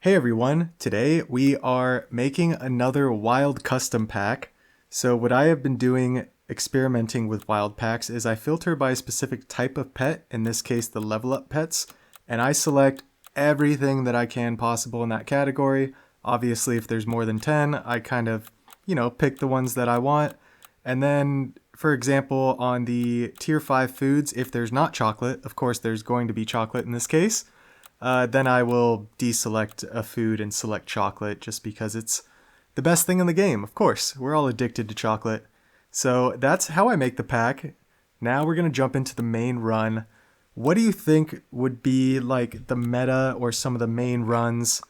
Hey everyone, today we are making another wild custom pack. So what I have been doing experimenting with wild packs is I filter by a specific type of pet, in this case the level up pets, and I select everything that I can possible in that category. Obviously if there's more than 10, I kind of, pick the ones that I want. And then, for example, on the tier 5 foods, if there's not chocolate, of course there's going to be chocolate in this case, then I will deselect a food and select chocolate just because it's the best thing in the game. Of course, we're all addicted to chocolate. So that's how I make the pack. Now we're going to jump into the main run. What do you think would be like the meta or some of the main runs,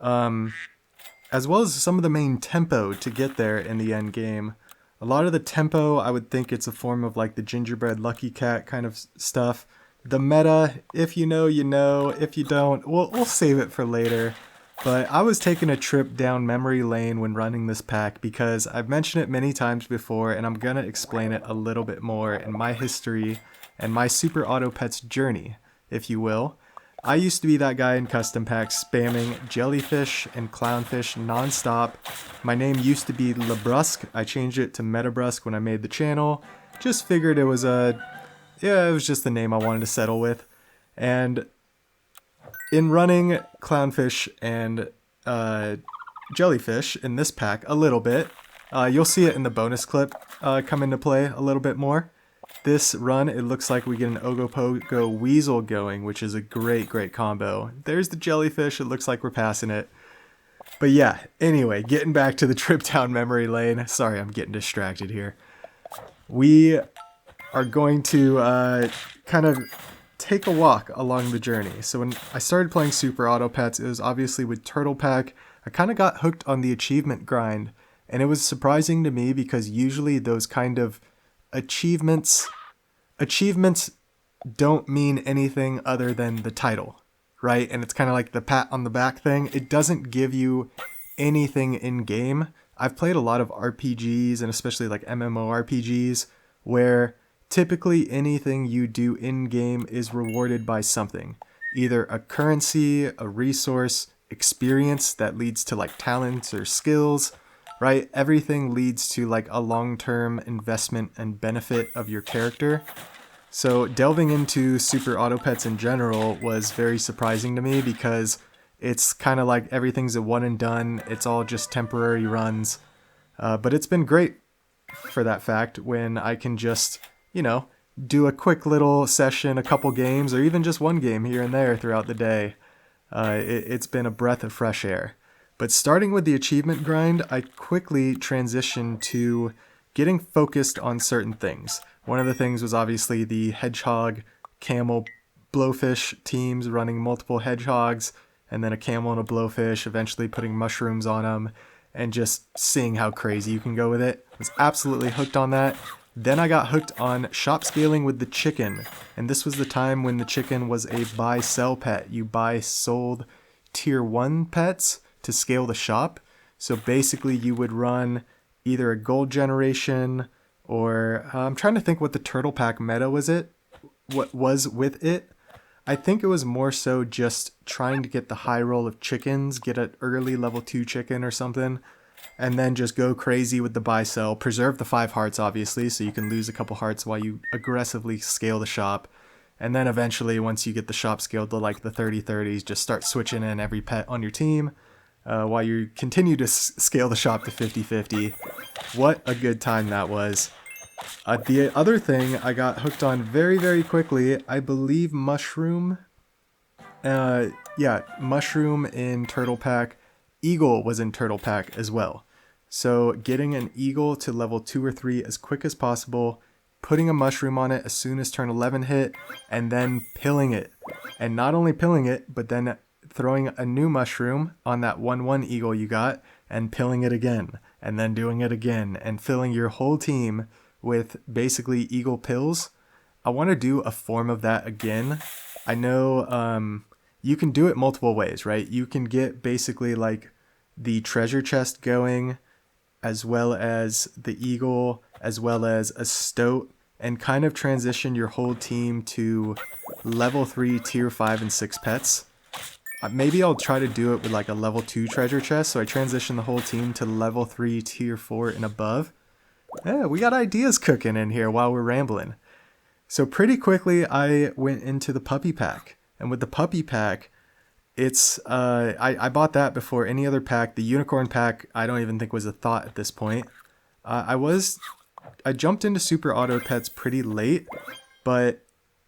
as well as some of the main tempo to get there in the end game? A lot of the tempo, I would think it's a form of like the gingerbread lucky cat kind of stuff. The meta, if you know, you know. If you don't, we'll save it for later. But I was taking a trip down memory lane when running this pack because I've mentioned it many times before, and I'm going to explain it a little bit more in my history and my Super Auto Pets journey, if you will. I used to be that guy in custom packs spamming jellyfish and clownfish nonstop. My name used to be Lebrusque. I changed it to Metabrusque when I made the channel. Just figured it was it was just the name I wanted to settle with. And in running clownfish and jellyfish in this pack a little bit, you'll see it in the bonus clip come into play a little bit more. This run, it looks like we get an Ogopogo Weasel going, which is a great combo. There's the jellyfish, it looks like we're passing it. But yeah, anyway, getting back to the trip down memory lane. Sorry, I'm getting distracted here. We are going to kind of take a walk along the journey. So when I started playing Super Auto Pets, it was obviously with Turtle Pack. I kind of got hooked on the achievement grind, and it was surprising to me because usually those kind of achievements don't mean anything other than the title, right? And it's kind of like the pat on the back thing. It doesn't give you anything in game. I've played a lot of RPGs and especially like MMORPGs where typically anything you do in-game is rewarded by something. Either a currency, a resource, experience that leads to like talents or skills, right? Everything leads to like a long-term investment and benefit of your character. So delving into Super Auto Pets in general was very surprising to me because it's kind of like everything's a one and done. It's all just temporary runs. But it's been great for that fact when I can just do a quick little session, a couple games, or even just one game here and there throughout the day. It's been a breath of fresh air. But starting with the achievement grind, I quickly transitioned to getting focused on certain things. One of the things was obviously the hedgehog, camel, blowfish teams running multiple hedgehogs, and then a camel and a blowfish, eventually putting mushrooms on them, and just seeing how crazy you can go with it. I was absolutely hooked on that. Then I got hooked on shop scaling with the chicken, and this was the time when the chicken was a buy-sell pet. You buy-sold tier 1 pets to scale the shop. So basically you would run either a gold generation or I'm trying to think what the turtle pack meta what was with it. I think it was more so just trying to get the high roll of chickens, get an early level 2 chicken or something, and then just go crazy with the buy-sell. Preserve the 5 hearts, obviously, so you can lose a couple hearts while you aggressively scale the shop. And then eventually, once you get the shop scaled to like the 30-30s, just start switching in every pet on your team while you continue to scale the shop to 50-50. What a good time that was. The other thing I got hooked on very quickly, I believe Mushroom. Mushroom in Turtle Pack. Eagle was in Turtle Pack as well. So getting an eagle to level 2 or 3 as quick as possible, putting a mushroom on it as soon as turn 11 hit, and then pilling it. And not only pilling it, but then throwing a new mushroom on that 1/1 eagle you got, and pilling it again, and then doing it again, and filling your whole team with basically eagle pills. I want to do a form of that again. I know you can do it multiple ways, right? You can get basically like the treasure chest going, as well as the eagle, as well as a stoat, and kind of transition your whole team to level 3, tier 5, and 6 pets. Maybe I'll try to do it with like a level 2 treasure chest, so I transition the whole team to level 3 tier 4 and above. Yeah, we got ideas cooking in here while we're rambling. So pretty quickly I went into the puppy pack. And with the puppy pack, it's I bought that before any other pack. The unicorn pack I don't even think was a thought at this point. I jumped into super auto pets pretty late, but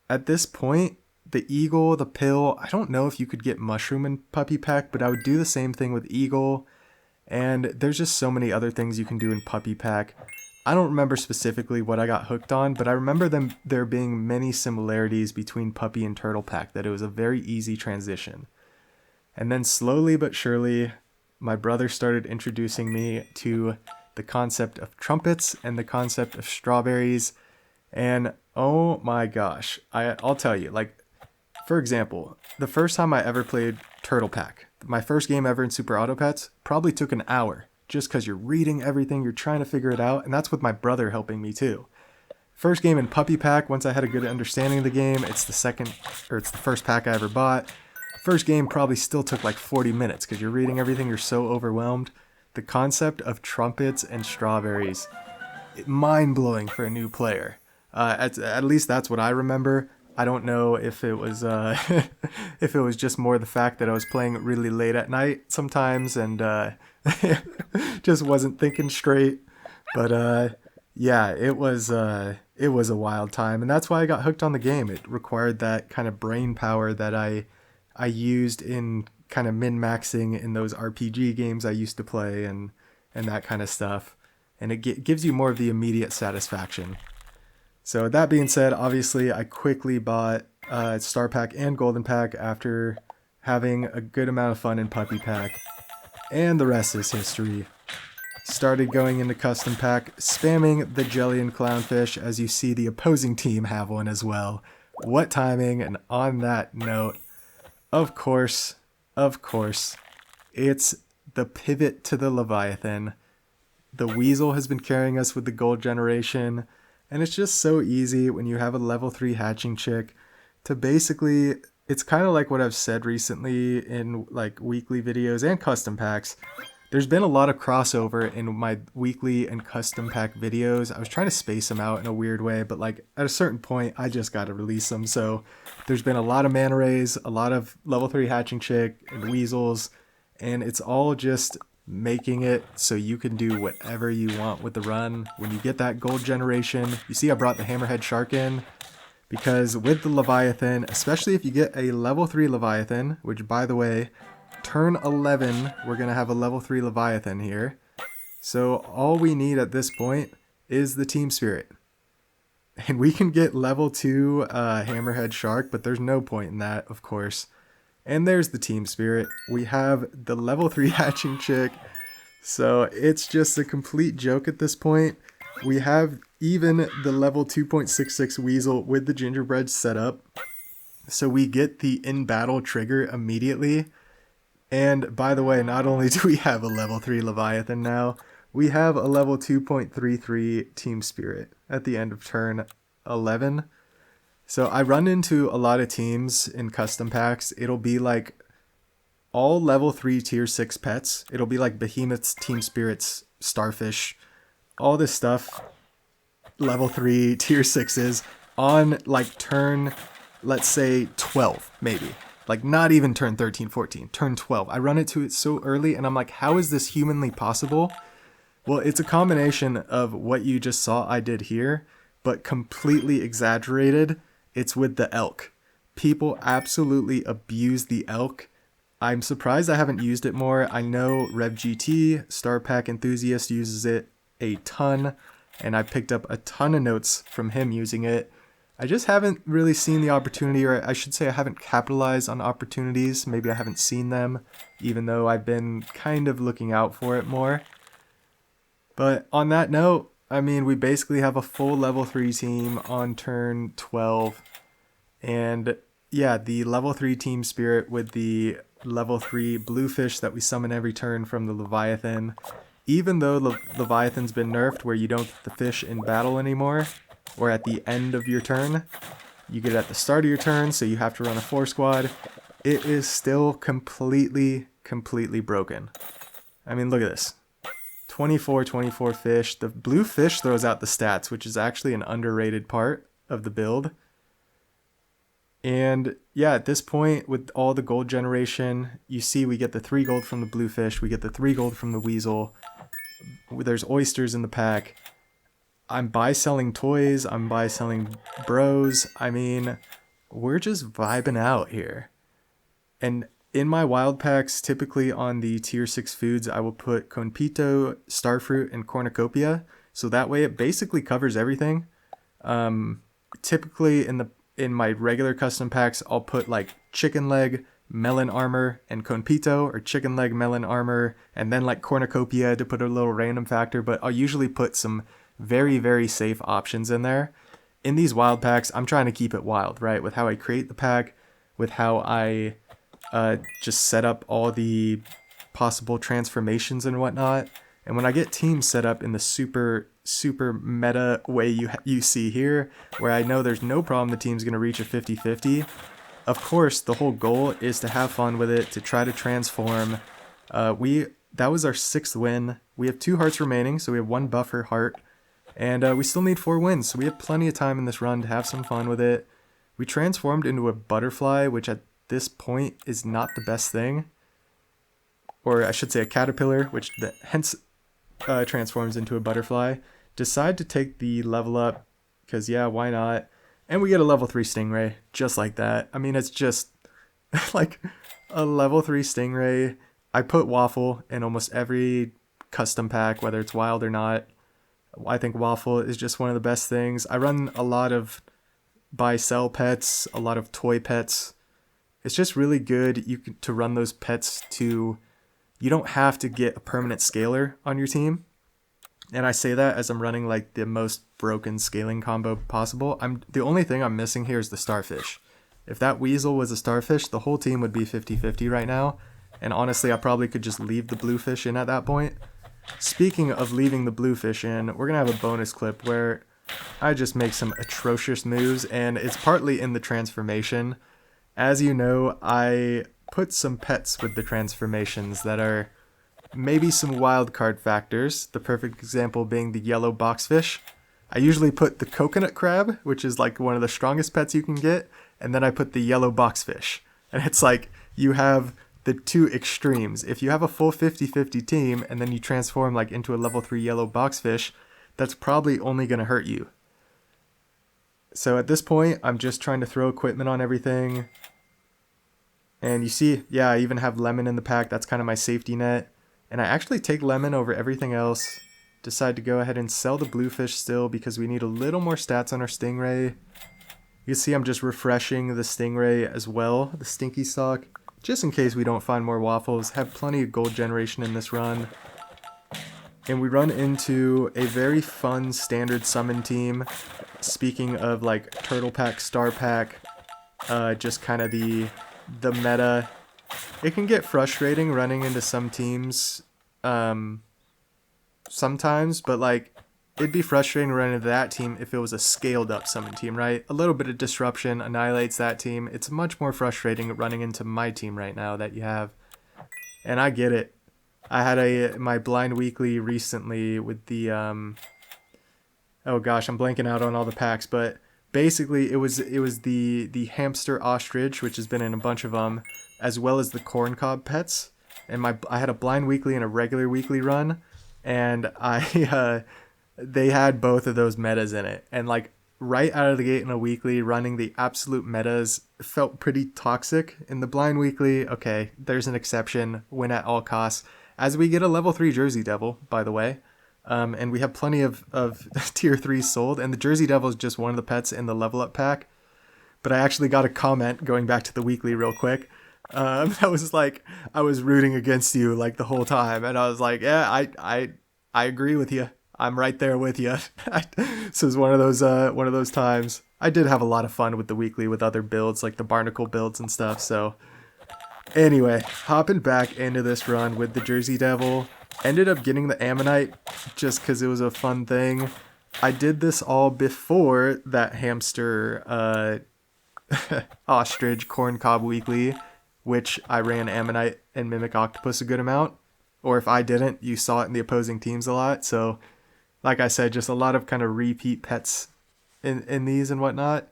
at this point the eagle, the pill, I don't know if you could get mushroom in puppy pack, but I would do the same thing with eagle. And there's just so many other things you can do in puppy pack. I don't remember specifically what I got hooked on, but I remember there being many similarities between puppy and turtle pack, that it was a very easy transition. And then slowly but surely, my brother started introducing me to the concept of trumpets and the concept of strawberries. And oh my gosh, I'll tell you, like, for example, the first time I ever played Turtle Pack, my first game ever in Super Auto Pets, probably took an hour, just because you're reading everything, you're trying to figure it out, and that's with my brother helping me too. First game in Puppy Pack, once I had a good understanding of the game, it's the first pack I ever bought. First game probably still took like 40 minutes, because you're reading everything, you're so overwhelmed. The concept of trumpets and strawberries, mind-blowing for a new player. At least that's what I remember. I don't know if it was if it was just more the fact that I was playing really late at night sometimes and just wasn't thinking straight. But yeah, it was a wild time, and that's why I got hooked on the game. It required that kind of brain power that I used in kind of min-maxing in those RPG games I used to play and that kind of stuff. And it gives you more of the immediate satisfaction. So that being said, obviously I quickly bought Star Pack and Golden Pack after having a good amount of fun in Puppy Pack. And the rest is history. Started going into Custom Pack, spamming the Jelly and Clownfish, as you see the opposing team have one as well. What timing! And on that note, of course, it's the pivot to the Leviathan. The Weasel has been carrying us with the gold generation. And it's just so easy when you have a level 3 hatching chick to basically, it's kind of like what I've said recently in like weekly videos and custom packs. There's been a lot of crossover in my weekly and custom pack videos. I was trying to space them out in a weird way, but like at a certain point, I just got to release them. So there's been a lot of mana rays, a lot of level 3 hatching chick and weasels, and it's all just making it so you can do whatever you want with the run. When you get that gold generation, you see I brought the hammerhead shark in because with the Leviathan, especially if you get a level 3 Leviathan, which by the way, turn 11 we're gonna have a level 3 Leviathan here, so all we need at this point is the Team Spirit, and we can get level 2 hammerhead shark, but there's no point in that, of course. And there's the Team Spirit. We have the level 3 hatching chick. So it's just a complete joke at this point. We have even the level 2.66 Weasel with the gingerbread set up. So we get the in-battle trigger immediately. And by the way, not only do we have a level 3 Leviathan now, we have a level 2.33 Team Spirit at the end of turn 11. So I run into a lot of teams in custom packs. It'll be like all level 3 tier 6 pets. It'll be like Behemoths, Team Spirits, Starfish, all this stuff. Level 3 tier 6s on like turn, let's say 12 maybe. Like not even turn 13, 14, turn 12. I run into it so early and I'm like, how is this humanly possible? Well, it's a combination of what you just saw I did here, but completely exaggerated. It's with the elk. People absolutely abuse the elk. I'm surprised I haven't used it more. I know RevGT, Star Pack Enthusiast, uses it a ton, and I picked up a ton of notes from him using it. I just haven't really seen the opportunity, or I should say I haven't capitalized on opportunities. Maybe I haven't seen them, even though I've been kind of looking out for it more. But on that note, I mean, we basically have a full level 3 team on turn 12. And yeah, the level 3 Team Spirit with the level 3 bluefish that we summon every turn from the Leviathan. Even though Leviathan's been nerfed where you don't get the fish in battle anymore, or at the end of your turn, you get it at the start of your turn, so you have to run a 4 squad. it is still completely broken. I mean, look at this. 24 fish. The blue fish throws out the stats, which is actually an underrated part of the build. And yeah, at this point, with all the gold generation, you see we get the 3 gold from the blue fish, we get the 3 gold from the weasel. There's oysters in the pack. I'm buy-selling toys, I'm buy-selling bros. I mean, we're just vibing out here. And in my wild packs, typically on the tier 6 foods, I will put Conpito, Starfruit, and Cornucopia. So that way it basically covers everything. Typically in my regular custom packs, I'll put like chicken leg, melon armor, and Conpito, or chicken leg, melon armor, and then like Cornucopia to put a little random factor. But I'll usually put some very safe options in there. In these wild packs, I'm trying to keep it wild, right? With how I create the pack, with how I just set up all the possible transformations and whatnot. And when I get teams set up in the super meta way you see here, where I know there's no problem the team's going to reach a 50-50, of course, the whole goal is to have fun with it, to try to transform. That was our 6th win. We have 2 hearts remaining, so we have 1 buffer heart. And we still need 4 wins, so we have plenty of time in this run to have some fun with it. We transformed into a butterfly, which at this point is not the best thing. Or I should say a caterpillar, which hence transforms into a butterfly. Decide to take the level up, because yeah, why not? And we get a level 3 stingray, just like that. I mean, it's just like a level 3 stingray. I put Waffle in almost every custom pack, whether it's wild or not. I think Waffle is just one of the best things. I run a lot of buy-sell pets, a lot of toy pets. It's just really good to run those pets to... You don't have to get a permanent scaler on your team. And I say that as I'm running like the most broken scaling combo possible. The only thing I'm missing here is the starfish. If that weasel was a starfish, the whole team would be 50-50 right now. And honestly, I probably could just leave the blue fish in at that point. Speaking of leaving the blue fish in, we're going to have a bonus clip where I just make some atrocious moves, and it's partly in the transformation. As you know, I put some pets with the transformations that are maybe some wild card factors, the perfect example being the yellow boxfish. I usually put the coconut crab, which is like one of the strongest pets you can get, and then I put the yellow boxfish. And it's like you have the 2 extremes. If you have a full 50-50 team and then you transform like into a level 3 yellow boxfish, that's probably only going to hurt you. So at this point, I'm just trying to throw equipment on everything. And you see, yeah, I even have lemon in the pack. That's kind of my safety net. And I actually take lemon over everything else. Decide to go ahead and sell the bluefish still because we need a little more stats on our stingray. You see I'm just refreshing the stingray as well, the stinky stock, just in case we don't find more waffles. Have plenty of gold generation in this run. And we run into a very fun standard summon team. Speaking of like turtle pack, star pack, just kind of the meta. It can get frustrating running into some teams sometimes, but like it'd be frustrating running into that team if it was a scaled up summon team, right? A little bit of disruption annihilates that team. It's much more frustrating running into my team right now that you have. And I get it. I had my blind weekly recently with the oh gosh, I'm blanking out on all the packs, but basically it was the hamster ostrich, which has been in a bunch of them, as well as the corn cob pets. And I had a blind weekly and a regular weekly run, and they had both of those metas in it. And like right out of the gate in a weekly, running the absolute metas felt pretty toxic. In the blind weekly, okay, there's an exception, win at all costs. As we get a level 3 Jersey Devil, by the way. And we have plenty of tier 3 sold. And the Jersey Devil is just one of the pets in the level up pack. But I actually got a comment going back to the weekly real quick. That was like, I was rooting against you like the whole time. And I was like, yeah, I agree with you. I'm right there with you. So it's one of those times. I did have a lot of fun with the weekly with other builds, like the barnacle builds and stuff. So anyway, hopping back into this run with the Jersey Devil. Ended up getting the Ammonite just because it was a fun thing. I did this all before that hamster ostrich corn cob weekly. which I ran Ammonite and Mimic Octopus a good amount. Or if I didn't, you saw it in the opposing teams a lot. So, like I said, just a lot of kind of repeat pets in these and whatnot.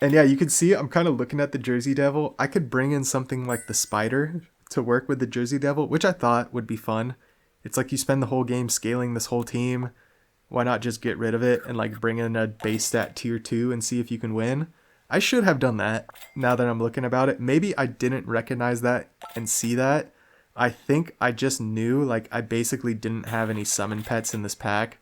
And yeah, you can see I'm kind of looking at the Jersey Devil. I could bring in something like the Spider to work with the Jersey Devil, which I thought would be fun. It's like you spend the whole game scaling this whole team. Why not just get rid of it and like bring in a base stat tier 2 and see if you can win? I should have done that now that I'm looking about it. Maybe I didn't recognize that and see that. I think I just knew, like, I basically didn't have any summon pets in this pack.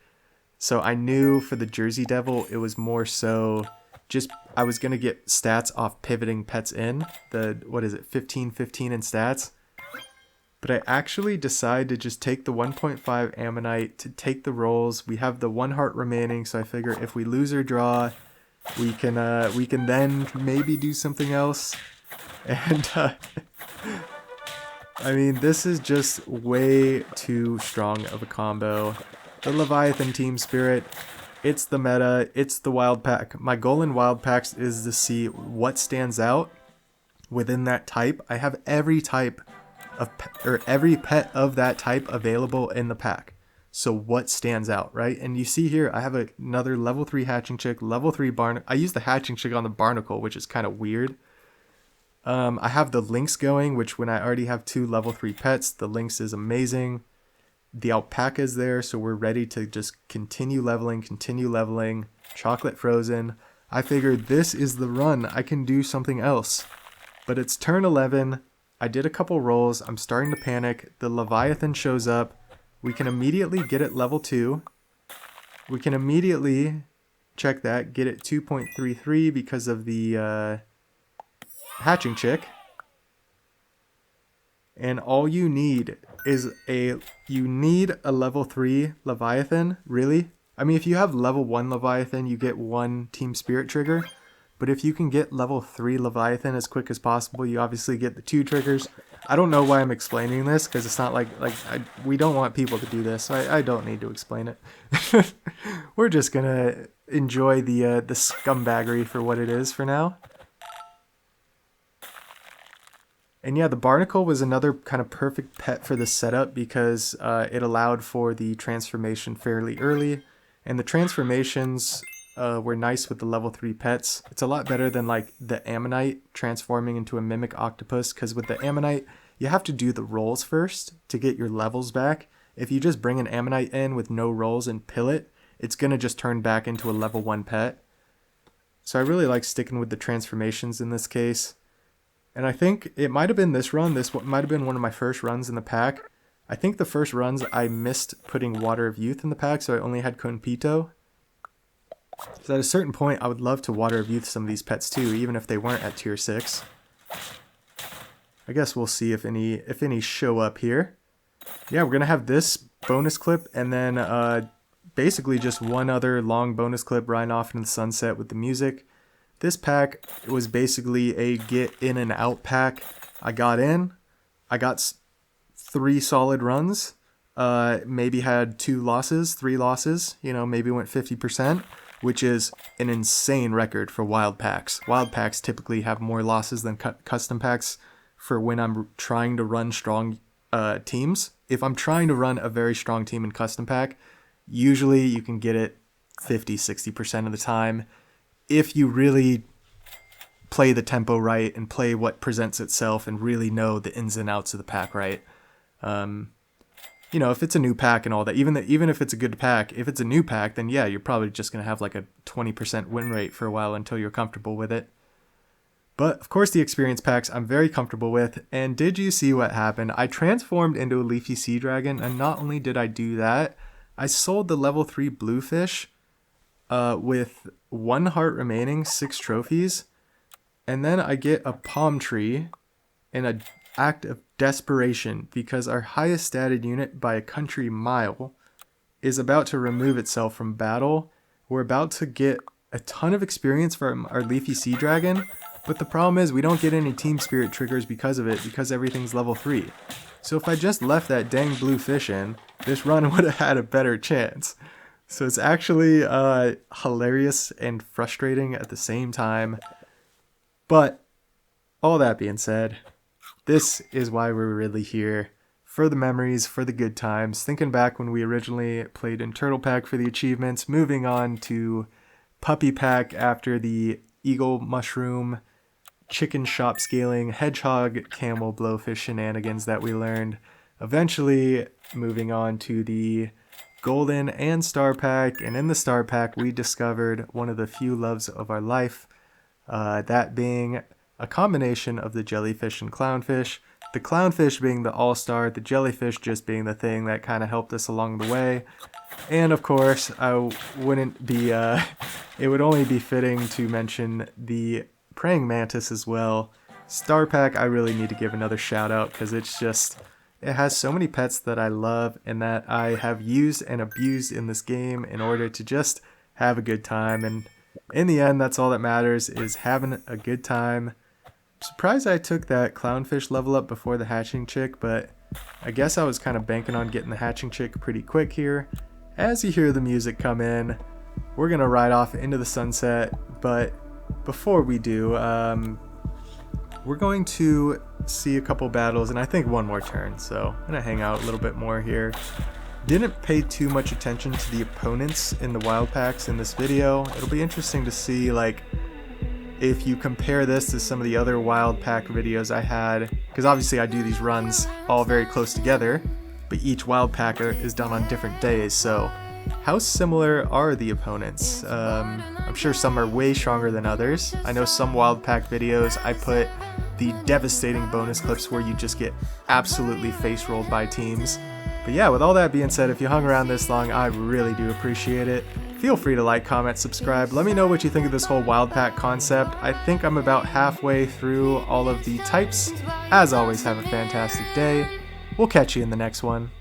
So I knew for the Jersey Devil, it was more so just I was going to get stats off pivoting pets in. The, 15-15 in stats. But I actually decided to just take the 1.5 Ammonite to take the rolls. We have the 1 heart remaining, so I figure if we lose or draw, we can then maybe do something else. And I mean, this is just way too strong of a combo. The Leviathan Team Spirit, it's the meta, it's the wild pack. My goal in wild packs is to see what stands out within that type. I have every type of every pet of that type available in the pack. So what stands out, right? And you see here, I have another level 3 hatching chick, level 3 barnacle. I use the hatching chick on the barnacle, which is kind of weird. I have the lynx going, which when I already have 2 level 3 pets, the lynx is amazing. The alpaca is there, so we're ready to just continue leveling. Chocolate frozen. I figured this is the run. I can do something else. But it's turn 11. I did a couple rolls. I'm starting to panic. The Leviathan shows up. We can immediately get it level 2. We can immediately check that, get it 2.33 because of the hatching chick. And all you need is a level 3 Leviathan, really. I mean, if you have level 1 Leviathan, you get 1 Team Spirit trigger. But if you can get level 3 Leviathan as quick as possible, you obviously get the 2 triggers. I don't know why I'm explaining this, because it's not we don't want people to do this, so I don't need to explain it. We're just going to enjoy the scumbaggery for what it is for now. And yeah, the barnacle was another kind of perfect pet for this setup because it allowed for the transformation fairly early. And the transformations were nice with the level 3 pets. It's a lot better than like the Ammonite transforming into a Mimic Octopus, because with the Ammonite, you have to do the rolls first to get your levels back. If you just bring an Ammonite in with no rolls and pill it, it's going to just turn back into a level 1 pet. So I really like sticking with the transformations in this case. And I think it might have been this run. This might have been one of my first runs in the pack. I think the first runs I missed putting Water of Youth in the pack, so I only had Conpito. So at a certain point, I would love to Water of Youth some of these pets too, even if they weren't at tier 6. I guess we'll see if any show up here. Yeah, we're going to have this bonus clip and then basically just one other long bonus clip riding off into the sunset with the music. This pack was basically a get in and out pack. I got in. I got 3 solid runs. Maybe had 2 losses, 3 losses. You know, maybe went 50%, which is an insane record for wild packs. Wild packs typically have more losses than custom packs for when I'm trying to run strong teams. If I'm trying to run a very strong team in custom pack, usually you can get it 50-60% of the time. If you really play the tempo right and play what presents itself and really know the ins and outs of the pack right. You know, if it's a new pack and all that, even if it's a good pack, if it's a new pack, then yeah, you're probably just going to have like a 20% win rate for a while until you're comfortable with it. But of course the experience packs I'm very comfortable with. And did you see what happened? I transformed into a Leafy Sea Dragon, and not only did I do that, I sold the level 3 Bluefish with 1 heart remaining, 6 trophies, and then I get a palm tree in an act of desperation because our highest statted unit by a country mile is about to remove itself from battle. We're about to get a ton of experience from our Leafy Sea Dragon, but the problem is we don't get any Team Spirit triggers because of it, because everything's level 3. So if I just left that dang blue fish in, this run would have had a better chance. So it's actually hilarious and frustrating at the same time. But all that being said, This is why we're really here. For the memories, for the good times. Thinking back when we originally played in Turtle Pack for the achievements, moving on to Puppy Pack after the Eagle Mushroom, Chicken Shop Scaling, Hedgehog, Camel, Blowfish shenanigans that we learned. Eventually moving on to the Golden and Star Pack, and in the Star Pack we discovered one of the few loves of our life, that being a combination of the jellyfish and clownfish. The clownfish being the all-star, the jellyfish just being the thing that kind of helped us along the way. And of course, it would only be fitting to mention the praying mantis as well. Star Pack, I really need to give another shout out because it has so many pets that I love and that I have used and abused in this game in order to just have a good time. And in the end, that's all that matters, is having a good time. Surprised I took that clownfish level up before the hatching chick, but I guess I was kind of banking on getting the hatching chick pretty quick here. As you hear the music come in, we're gonna ride off into the sunset, but before we do, we're going to see a couple battles and I think one more turn, so I'm gonna hang out a little bit more here. Didn't pay too much attention to the opponents in the wild packs in this video. It'll be interesting to see, like, if you compare this to some of the other wild pack videos I had, because obviously I do these runs all very close together, but each wild packer is done on different days, so how similar are the opponents? I'm sure some are way stronger than others. I know some wild pack videos I put the devastating bonus clips where you just get absolutely face rolled by teams. But yeah, with all that being said, if you hung around this long, I really do appreciate it. Feel free to like, comment, subscribe. Let me know what you think of this whole wild pack concept. I think I'm about halfway through all of the types. As always, have a fantastic day. We'll catch you in the next one.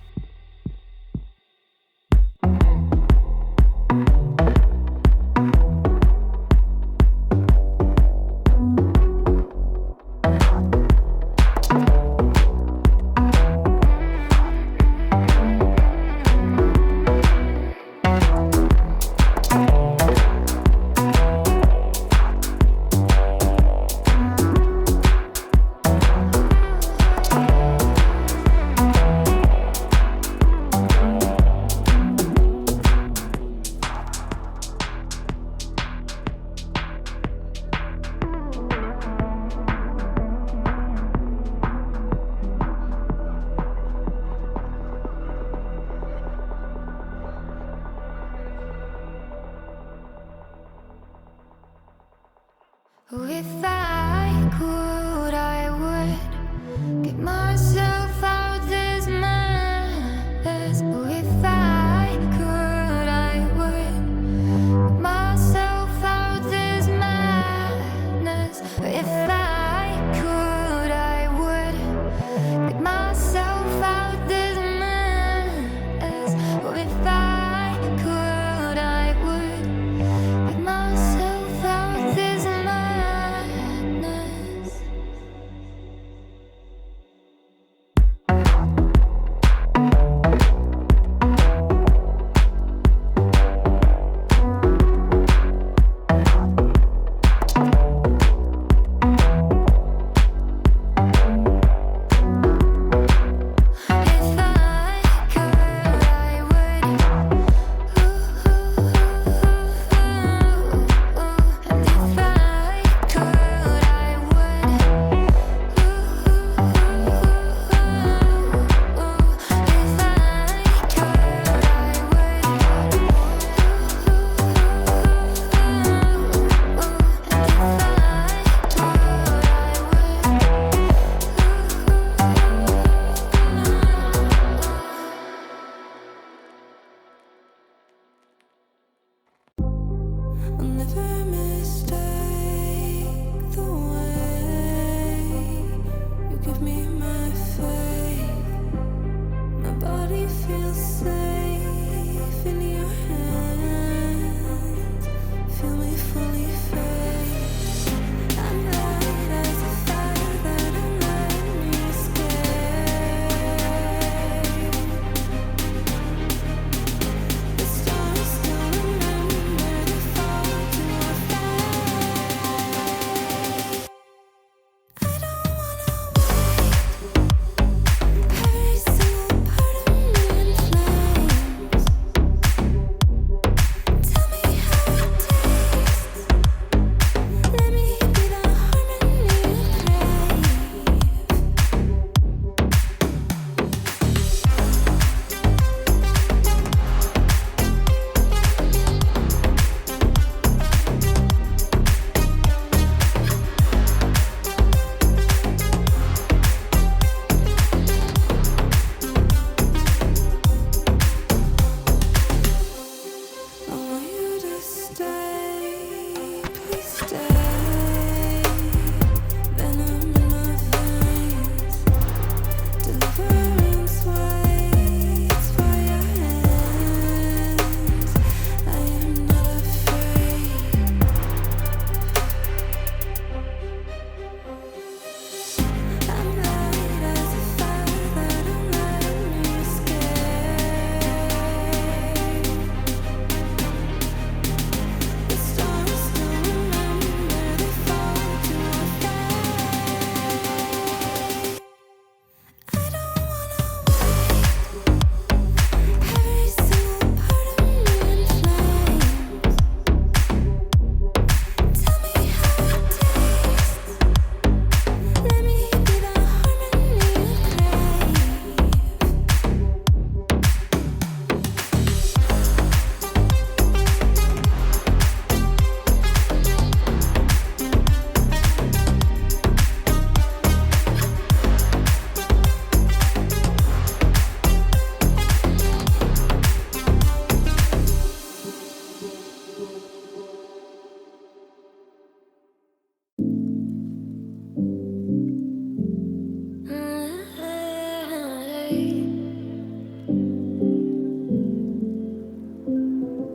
night.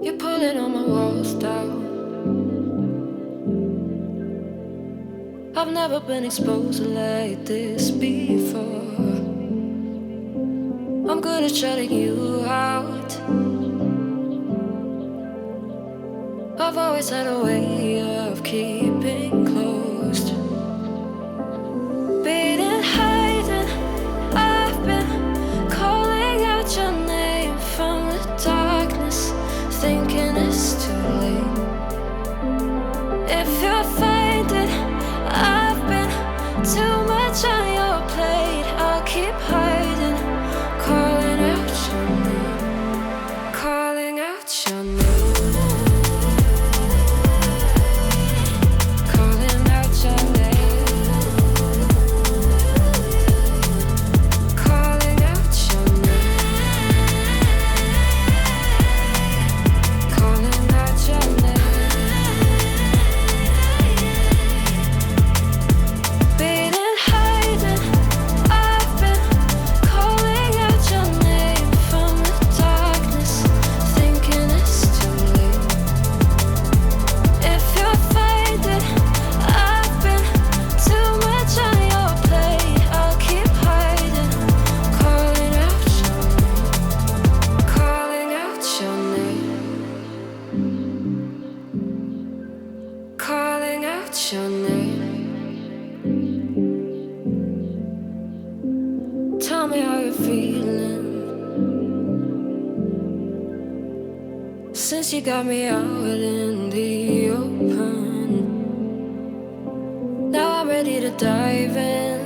You're pulling all my walls down. I've never been exposed like this before. I'm good at shutting you out. I've always had a way of keeping closed. Beating, hiding, I've been calling out your name from the darkness, thinking it's too late. If you're finding I've been too much on your plate, I'll keep hiding, calling out your name, calling out your name. Your name. Tell me how you're feeling since you got me out in the open. Now I'm ready to dive in.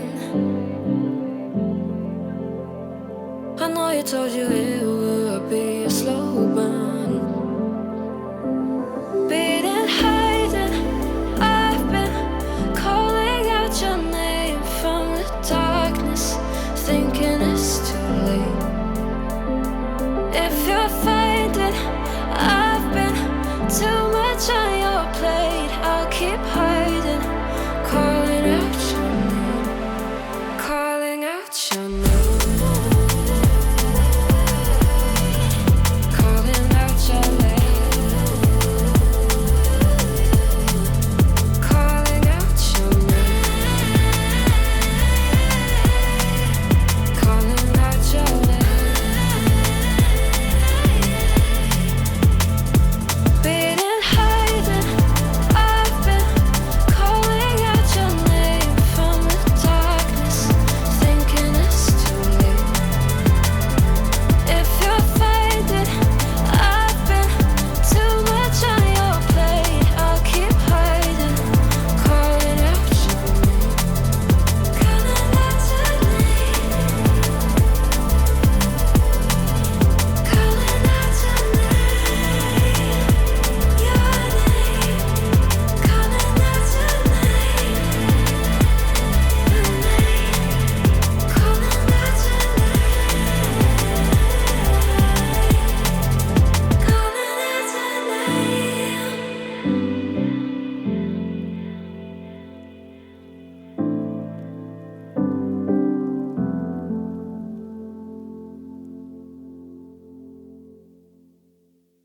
I know you told you it would be a slow burn. Beating, hiding, I've been calling out your name from the darkness, thinking it's too late.